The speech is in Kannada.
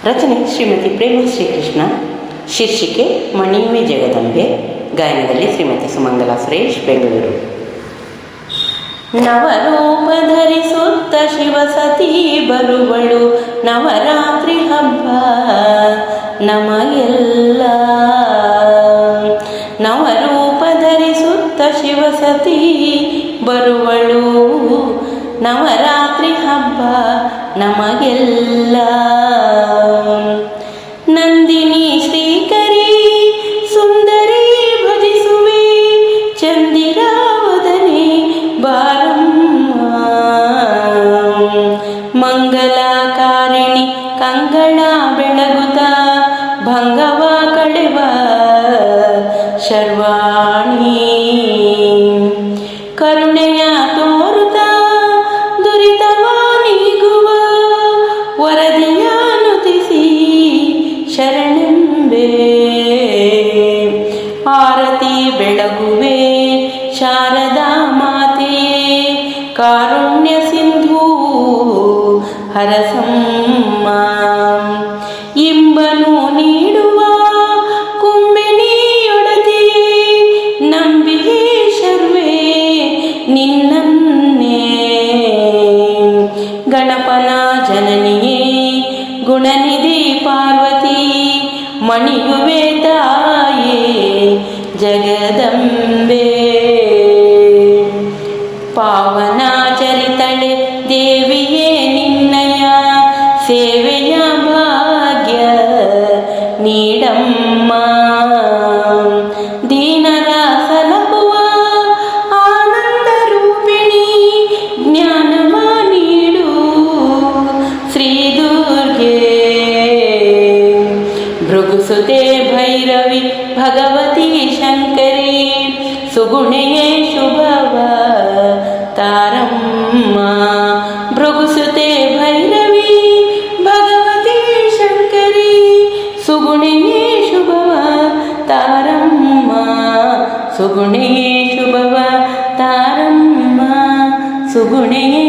ರಚನೆ ಶ್ರೀಮತಿ ಪ್ರೇಮ ಶ್ರೀಕೃಷ್ಣ. ಶೀರ್ಷಿಕೆ ಮಣಿಮೆ ಜಗದಂಬೆ. ಗಾಯನದಲ್ಲಿ ಶ್ರೀಮತಿ ಸುಮಂಗಲಾ ಸುರೇಶ್, ಬೆಂಗಳೂರು. ನವರೂಪ ಧರಿಸುತ್ತ ಶಿವಸತಿ ಬರುವಳು, ನವರಾತ್ರಿ ಹಬ್ಬ ನಮಗೆಲ್ಲ. ನವರೂಪ ಧರಿಸುತ್ತ ಶಿವಸತಿ ಬರುವಳು, ನವರಾತ್ರಿ ಹಬ್ಬ ನಮಗೆಲ್ಲ. ನಂದಿನಿ ಶ್ರೀಕರಿ ಸುಂದರಿ ಭಜಿಸುವೆ, ಚಂದಿರಾವದನೆ ಬಾರಮ್ಮ. ಮಂಗಲಕಾರಿಣಿ ಕಂಗಳ ಬೆಳಗುತ್ತ ಭಂಗವ ಕಳೆವ ಶರ್ವಾಣಿ. ಕರುಣೆಯ ತೋರುತ್ತ ದುರಿತವ ನೀಗುವ ವರದಿಯ ನುತಿಸಿ ಶರಣೆಂಬೆ. ಆರತಿ ಬೆಳಗುವೆ ಶಾರದಾ ಮಾತೆಯೇ, ಕಾರುಣ್ಯ ಸಿಂಧು ಹರಸಮ್ಮ. ಇಂಬನು ನೀಡುವ ಕುಂಬಿನಿಯೊಡತಿಯೇ, ನಂಬಿಕೆ ಶರ್ವೇ ನಿನ್ನನ್ನೇ. ಗಣಪನ ಜನನಿಯೇ ಗುಣನಿಧಿ ಪಾರ್ವತಿ, ಮಣಿಯುವೆ ತಾಯೇ ಜಗದಂಬೆ. ಪಾವನ ಚರಿತಳೆ ದೇವಿಯೇ ನಿನ್ನಯ, ಸೇವೆಯ ಭಾಗ್ಯ ನೀಡಮ್ಮ. ದೀನರ ಸಲಹುವ ಆನಂದ ರೂಪಿಣಿ, ಜ್ಞಾನವ ನೀಡು ಶ್ರೀ ದುರ್ಗೆ. ಭೃಗುಸುತೆ ಭೈರವಿ ಭಗವತಿ ಶಂಕರಿ, ಸುಗುಣೆಯೇ ಶುಭವ ತಾರಮ್ಮ. ಭೃಗುಸುತೆ ಭೈರವಿ ಭಗವತಿ ಶಂಕರಿ, ಸುಗುಣೆಯೇ ಶುಭವ ತಾರಮ್ಮ. ಸುಗುಣೆಯೇ ಶುಭವ ತಾರಮ್ಮ, ಸುಗುಣೆಯೇ